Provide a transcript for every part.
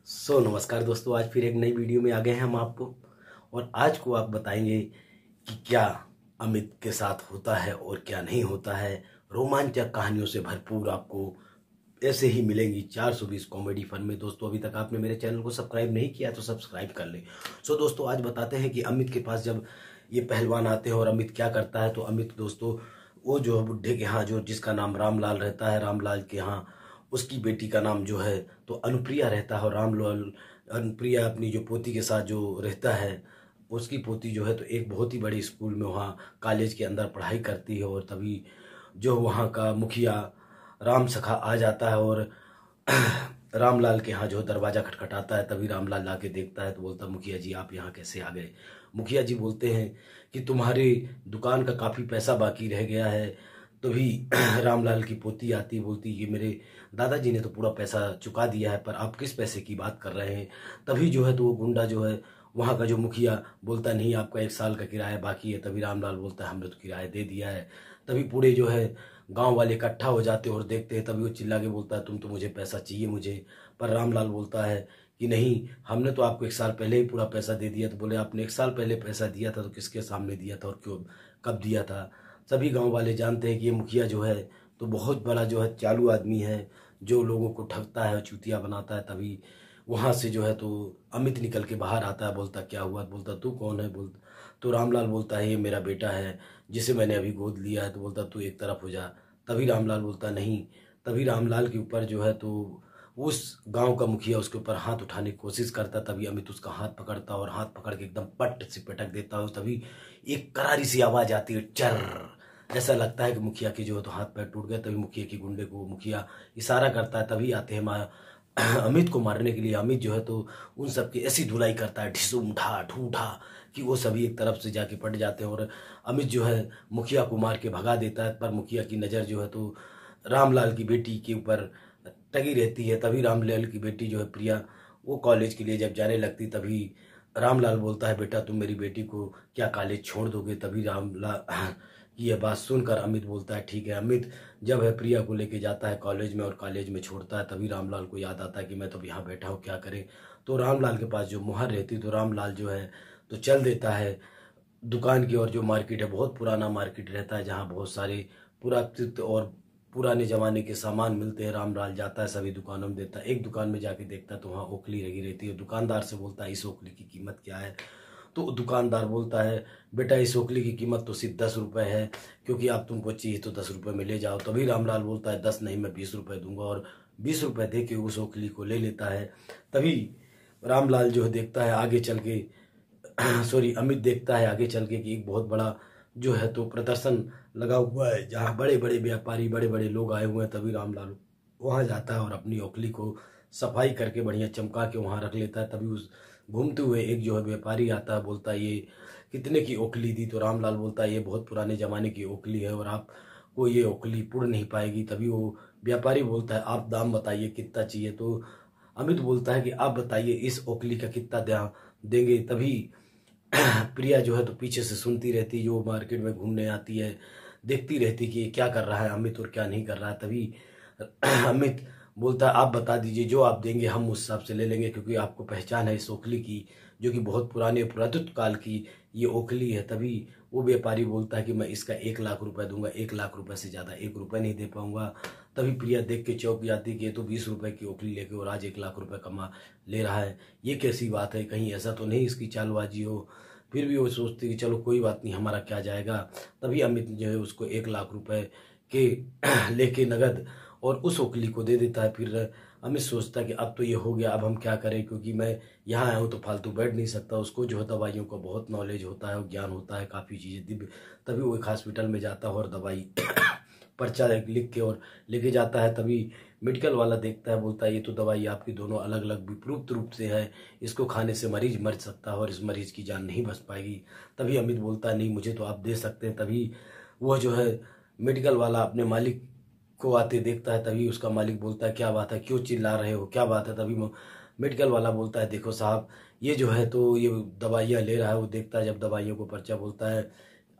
नमस्कार दोस्तों, आज फिर एक नई वीडियो में आ गए हैं हम आपको। और आज को आप बताएंगे कि क्या अमित के साथ होता है और क्या नहीं होता है। रोमांचक कहानियों से भरपूर आपको ऐसे ही मिलेंगी 420 कॉमेडी फन में। दोस्तों, अभी तक आपने मेरे चैनल को सब्सक्राइब नहीं किया तो सब्सक्राइब कर ले। दोस्तों, आज बताते हैं कि अमित के पास जब ये पहलवान आते हैं और अमित क्या करता है। तो अमित दोस्तों, वो जो है बुढ़े के यहाँ, जो जिसका नाम रामलाल रहता है, रामलाल के यहाँ उसकी बेटी का नाम जो है तो अनुप्रिया रहता है। और रामलाल अनुप्रिया अपनी जो पोती के साथ जो रहता है, उसकी पोती जो है तो एक बहुत ही बड़े स्कूल में, वहाँ कॉलेज के अंदर पढ़ाई करती है। और तभी जो वहाँ का मुखिया राम सखा आ जाता है और रामलाल के यहाँ जो दरवाजा खटखटाता है। तभी रामलाल आके देखता है तो बोलता है, मुखिया जी आप यहाँ कैसे आ गए। मुखिया जी बोलते हैं कि तुम्हारी दुकान का काफ़ी पैसा बाकी रह गया है। तभी रामलाल की पोती आती, बोलती कि मेरे दादाजी ने तो पूरा पैसा चुका दिया है, पर आप किस पैसे की बात कर रहे हैं। तभी जो है तो वो गुंडा जो है वहाँ का जो मुखिया बोलता नहीं, आपका 1 साल का किराया बाकी है। तभी रामलाल बोलता है, हमने तो किराया दे दिया है। तभी पूरे जो है गांव वाले इकट्ठा हो जाते और देखते हैं। तभी वो चिल्ला के बोलता है, तुम तो मुझे पैसा चाहिए मुझे। पर रामलाल बोलता है कि नहीं, हमने तो आपको 1 साल पहले ही पूरा पैसा दे दिया। तो बोले, आपने 1 साल पहले पैसा दिया था तो किसके सामने दिया था और क्यों, कब दिया था। सभी गांव वाले जानते हैं कि ये मुखिया जो है तो बहुत बड़ा जो है चालू आदमी है, जो लोगों को ठगता है, चूतिया बनाता है। तभी वहां से जो है तो अमित निकल के बाहर आता है, बोलता क्या हुआ। बोलता तू कौन है। बोलता तो रामलाल बोलता है, ये मेरा बेटा है जिसे मैंने अभी गोद लिया है। तो बोलता तू एक तरफ हो जा। तभी रामलाल बोलता नहीं। तभी रामलाल के ऊपर जो है तो उस गांव का मुखिया उसके ऊपर हाथ उठाने की कोशिश करता। तभी अमित उसका हाथ पकड़ता और हाथ पकड़ के एकदम पट से पटक देता है। तभी एक करारी सी आवाज आती है, चर। ऐसा लगता है कि मुखिया के जो है तो हाथ पैर टूट गए। तभी मुखिया के गुंडे को मुखिया इशारा करता है। तभी आते हैं अमित को मारने के लिए। अमित जो है तो उन सबकी ऐसी धुलाई करता है, ढिसूम ढा ढूंढा, कि वो सभी एक तरफ से जाके पट जाते हैं। और अमित जो है मुखिया को मार के भगा देता है। पर मुखिया की नज़र जो है तो रामलाल की बेटी के ऊपर टगी रहती है। तभी रामलाल की बेटी जो है प्रिया, वो कॉलेज के लिए जब जाने लगती, तभी रामलाल बोलता है, बेटा तुम मेरी बेटी को क्या कॉलेज छोड़ दोगे। तभी रामलाल की यह बात सुनकर अमित बोलता है, ठीक है। अमित जब है प्रिया को लेके जाता है कॉलेज में और कॉलेज में छोड़ता है। तभी रामलाल को याद आता है कि मैं तो यहाँ बैठा हूँ, क्या करे। तो रामलाल के पास जो मुहर रहती, तो रामलाल जो है तो चल देता है दुकान की। और जो मार्केट है बहुत पुराना मार्केट रहता है, जहाँ बहुत सारे पुरातत्व और पुराने जमाने के सामान मिलते हैं। रामलाल जाता है, सभी दुकानों में देखता है। एक दुकान में जाके देखता है तो वहाँ ओखली लगी रहती है। दुकानदार से बोलता है, इस ओखली की कीमत क्या है। तो दुकानदार बोलता है, बेटा इस ओखली की कीमत तो सिर्फ 10 रुपये है, क्योंकि आप तुमको चाहिए तो 10 रुपये में ले जाओ। तभी रामलाल बोलता है, 10 नहीं, मैं 20 रुपये दूंगा। और 20 रुपये दे के उस ओखली को ले लेता है। तभी रामलाल जो है देखता है आगे चल के सॉरी, अमित देखता है आगे चल के कि एक बहुत बड़ा जो है तो प्रदर्शन लगा हुआ है, जहाँ बड़े बड़े व्यापारी, बड़े बड़े लोग आए हुए हैं। तभी रामलाल वहाँ जाता है और अपनी ओखली को सफाई करके बढ़िया चमका के वहाँ रख लेता है। तभी उस घूमते हुए एक जो है व्यापारी आता है, बोलता है, ये कितने की ओखली दी। तो रामलाल बोलता है, ये बहुत पुराने ज़माने की ओखली है और आपको ये ओखली पुड़ नहीं पाएगी। तभी वो व्यापारी बोलता है, आप दाम बताइए कितना चाहिए। तो अमित बोलता है कि आप बताइए इस ओखली का कितना देंगे। तभी प्रिया जो है तो पीछे से सुनती रहती, जो मार्केट में घूमने आती है, देखती रहती कि ये क्या कर रहा है अमित और क्या नहीं कर रहा है। तभी अमित बोलता है, आप बता दीजिए, जो आप देंगे हम उस हिसाब से ले लेंगे, क्योंकि आपको पहचान है इस ओखली की, जो कि बहुत पुराने पुरातत्व काल की ये ओखली है। तभी वो व्यापारी बोलता है कि मैं इसका 1 लाख रुपए दूंगा, 1 लाख रुपए से ज़्यादा 1 रुपये नहीं दे पाऊंगा। तभी प्रिया देख के चौंक जाती कि ये तो 20 रुपए की ओखली लेके और आज 1 लाख रुपए कमा ले रहा है, ये कैसी बात है, कहीं ऐसा तो नहीं इसकी चालबाजी हो। फिर भी वो सोचती कि चलो कोई बात नहीं, हमारा क्या जाएगा। तभी अमित जो है उसको 1 लाख रुपए के लेके नगद और उस ओखली को दे देता है। फिर अमित सोचता है कि अब तो ये हो गया, अब हम क्या करें, क्योंकि मैं यहाँ आया हूँ तो फालतू बैठ नहीं सकता। उसको जो है दवाइयों का बहुत नॉलेज होता है और ज्ञान होता है, काफ़ी चीज़ें दिव्य। तभी वो एक हॉस्पिटल में जाता है और दवाई पर्चा लिख के और लेके जाता है। तभी मेडिकल वाला देखता है, बोलता है, ये तो दवाई आपकी दोनों अलग अलग विपरीत रूप से है, इसको खाने से मरीज मर सकता है और इस मरीज की जान नहीं बच पाएगी। तभी अमित बोलता है, नहीं मुझे तो आप दे सकते हैं। तभी वह जो है मेडिकल वाला अपने मालिक को आते देखता है। तभी उसका मालिक बोलता है, क्या बात है, क्यों चिल्ला रहे हो, क्या बात है। तभी मेडिकल वाला बोलता है, देखो साहब, ये जो है तो ये दवाइयाँ ले रहा है। वो देखता है जब दवाइयों को पर्चा, बोलता है,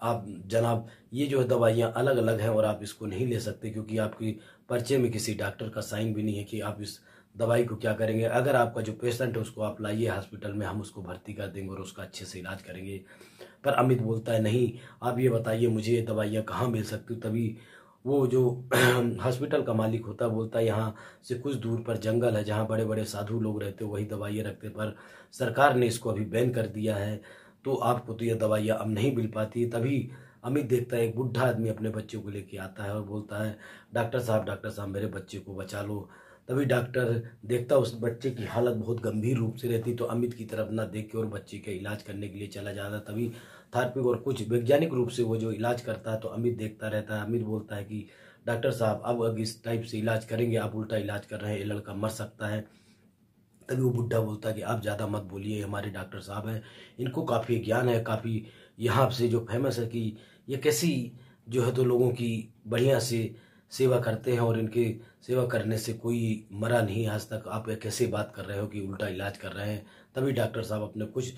आप जनाब, ये जो है दवाइयाँ अलग अलग हैं और आप इसको नहीं ले सकते, क्योंकि आपकी पर्चे में किसी डॉक्टर का साइन भी नहीं है कि आप इस दवाई को क्या करेंगे, अगर आपका जो पेशेंट है उसको आप लाइए हॉस्पिटल में, हम उसको भर्ती कर देंगे और उसका अच्छे से इलाज करेंगे। पर अमित बोलता है नहीं, आप ये बताइए मुझे ये दवाइयाँ कहाँ मिल सकती। तभी वो जो हॉस्पिटल का मालिक होता है बोलता है यहाँ से कुछ दूर पर जंगल है जहाँ बड़े बड़े साधु लोग रहते, वही दवाइयाँ रखते, पर सरकार ने इसको अभी बैन कर दिया है, तो आपको तो ये दवाइयाँ अब नहीं मिल पाती। तभी अमित देखता है एक बुढ़ा आदमी अपने बच्चे को लेके आता है और बोलता है डॉक्टर साहब मेरे बच्चे को बचा लो। तभी डॉक्टर देखता उस बच्चे की हालत बहुत गंभीर रूप से रहती, तो अमित की तरफ ना देख के और बच्चे का इलाज करने के लिए चला जाता है। तभी तार्किक और कुछ वैज्ञानिक रूप से वो जो इलाज करता है तो अमित देखता रहता है। अमित बोलता है कि डॉक्टर साहब अब अगर इस टाइप से इलाज करेंगे, आप उल्टा इलाज कर रहे हैं, ये लड़का मर सकता है। तभी वो बुढ़ा बोलता है कि आप ज़्यादा मत बोलिए, हमारे डॉक्टर साहब हैं, इनको काफ़ी ज्ञान है, काफ़ी यहाँ से जो फेमस है कि ये कैसी जो है तो लोगों की बढ़िया से सेवा करते हैं और इनके सेवा करने से कोई मरा नहीं आज तक, आप कैसे बात कर रहे हो कि उल्टा इलाज कर रहे हैं। तभी डॉक्टर साहब अपने कुछ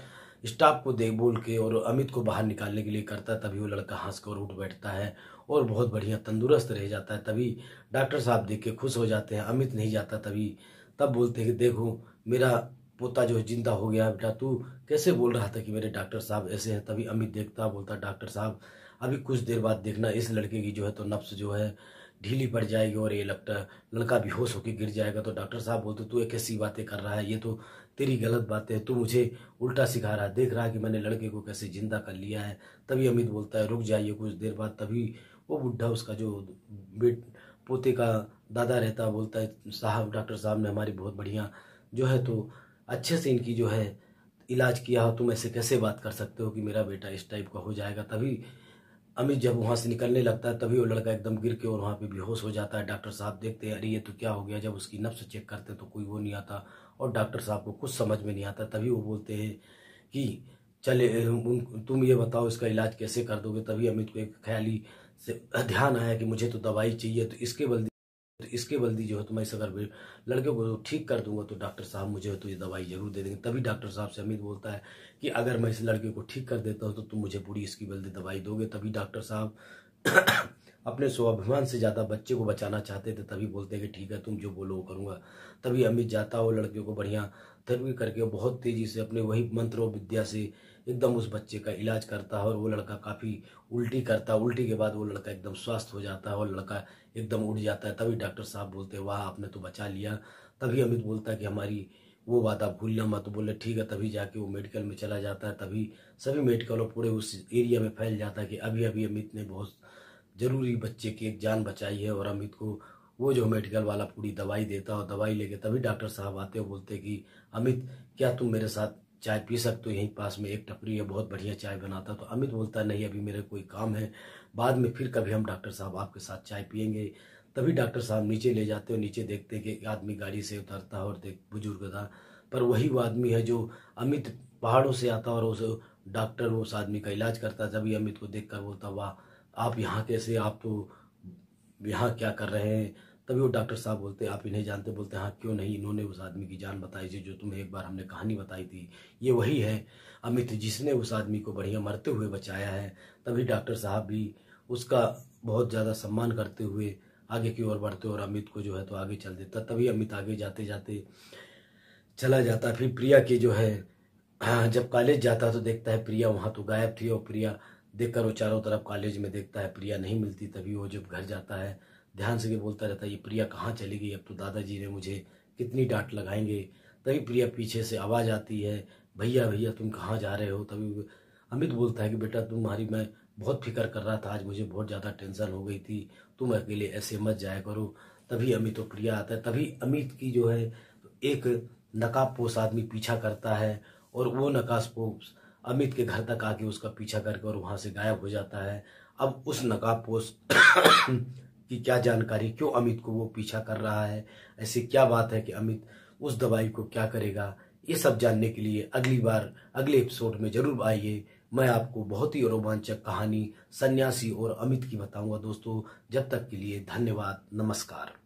स्टाफ को देख बोल के और अमित को बाहर निकालने के लिए करता है। तभी वो लड़का हंस कर उठ बैठता है और बहुत बढ़िया तंदुरुस्त रह जाता है। तभी डॉक्टर साहब देख के खुश हो जाते हैं, अमित नहीं जाता। तभी तब बोलते हैं कि देखो मेरा पोता जो जिंदा हो गया, बेटा तू कैसे बोल रहा था कि मेरे डॉक्टर साहब ऐसे हैं। तभी अमित देखता बोलता डॉक्टर साहब अभी कुछ देर बाद देखना इस लड़के की जो है तो नब्ज जो है ढीली पड़ जाएगी और ये लड़का बेहोश होकर गिर जाएगा। तो डॉक्टर साहब बोलते तू ये कैसी बातें कर रहा है, ये तो तेरी गलत बातें है, तू मुझे उल्टा सिखा रहा है, देख रहा है कि मैंने लड़के को कैसे जिंदा कर लिया है। तभी अमित बोलता है रुक जाइए कुछ देर बाद। तभी वो बुढ़ा उसका जो बेट पोते का दादा रहता बोलता है साहब डॉक्टर साहब ने हमारी बहुत बढ़िया जो है तो अच्छे से इनकी जो है इलाज किया हो, तुम ऐसे कैसे बात कर सकते हो कि मेरा बेटा इस टाइप का हो जाएगा। तभी अमित जब वहाँ से निकलने लगता है तभी वो लड़का एकदम गिर के और वहाँ पे बेहोश हो जाता है। डॉक्टर साहब देखते हैं अरे ये तो क्या हो गया, जब उसकी नब्ज चेक करते तो कोई वो नहीं आता और डॉक्टर साहब को कुछ समझ में नहीं आता। तभी वो बोलते हैं कि चले तुम ये बताओ इसका इलाज कैसे कर दोगे। तभी अमित को एक ख्याली से ध्यान आया कि मुझे तो दवाई चाहिए, तो इसके बल्दी जो है तो मैं इस अगर लड़के को ठीक कर दूंगा तो डॉक्टर साहब मुझे तो ये दवाई जरूर दे देंगे। तभी डॉक्टर साहब से अमित बोलता है कि अगर मैं इस लड़के को ठीक कर देता हूँ तो तुम मुझे पूरी इसकी बल्दी दवाई दोगे। तभी डॉक्टर साहब अपने स्वाभिमान से ज़्यादा बच्चे को बचाना चाहते थे। तभी बोलते हैं कि ठीक है तुम जो बोलो वो करूँगा। तभी अमित जाता हो लड़के को बढ़िया थेरेपी करके बहुत तेज़ी से अपने वही मंत्र और विद्या से एकदम उस बच्चे का इलाज करता है और वो लड़का काफ़ी उल्टी करता है। उल्टी के बाद वो लड़का एकदम स्वस्थ हो जाता है और लड़का एकदम उठ जाता है। तभी डॉक्टर साहब बोलते हैं वाह आपने तो बचा लिया। तभी अमित बोलता है कि हमारी वो वादा भूलना मत। बोले ठीक है। तभी जाके वो मेडिकल में चला जाता है। तभी सभी मेडिकल और पूरे उस एरिया में फैल जाता है कि अभी अभी अमित ने बहुत ज़रूरी बच्चे की एक जान बचाई है। और अमित को वो जो मेडिकल वाला पूरी दवाई देता है और दवाई लेके तभी डॉक्टर साहब आते हैं, बोलते कि अमित क्या तुम मेरे साथ चाय पी सकते हो, यहीं पास में एक टपरी है बहुत बढ़िया चाय बनाता। तो अमित बोलता है नहीं अभी मेरे कोई काम है, बाद में फिर कभी हम डॉक्टर साहब आपके साथ चाय पियेंगे। तभी डॉक्टर साहब नीचे ले जाते हो, नीचे देखते कि एक आदमी गाड़ी से उतरता है और देख बुजुर्ग था, पर वही वो आदमी है जो अमित पहाड़ों से आता और उस डॉक्टर उस आदमी का इलाज करता। तभी अमित को देख कर बोलता वाह आप यहाँ कैसे, आप तो यहाँ क्या कर रहे हैं। तभी वो डॉक्टर साहब बोलते आप इन्हें जानते। बोलते हाँ क्यों नहीं, इन्होंने उस आदमी की जान बताई थी जो तुम्हें एक बार हमने कहानी बताई थी, ये वही है अमित जिसने उस आदमी को बढ़िया मरते हुए बचाया है। तभी डॉक्टर साहब भी उसका बहुत ज़्यादा सम्मान करते हुए आगे की ओर बढ़ते और अमित को जो है तो आगे चल देता। तभी अमित आगे जाते जाते चला जाता। फिर प्रिया की जो है जब कॉलेज जाता तो देखता है प्रिया वहाँ तो गायब थी और प्रिया देखकर वो चारों तरफ कॉलेज में देखता है प्रिया नहीं मिलती। तभी वो जब घर जाता है ध्यान से बोलता रहता है ये प्रिया कहाँ चली गई, अब तो दादाजी ने मुझे कितनी डांट लगाएंगे। तभी प्रिया पीछे से आवाज़ आती है भैया भैया तुम कहाँ जा रहे हो। तभी अमित बोलता है कि बेटा तुम्हारी मैं बहुत फिक्र कर रहा था, आज मुझे बहुत ज़्यादा टेंशन हो गई थी, तुम अकेले ऐसे मत जाया करो। तभी अमित और प्रिया आता है। तभी अमित की जो है एक नकाबपोश आदमी पीछा करता है और वो नकाबपोश अमित के घर तक आके उसका पीछा करके और वहाँ से गायब हो जाता है। अब उस नकाबपोश की क्या जानकारी, क्यों अमित को वो पीछा कर रहा है, ऐसी क्या बात है कि अमित उस दवाई को क्या करेगा, ये सब जानने के लिए अगली बार अगले एपिसोड में जरूर आइए। मैं आपको बहुत ही रोमांचक कहानी सन्यासी और अमित की बताऊंगा दोस्तों। जब तक के लिए धन्यवाद, नमस्कार।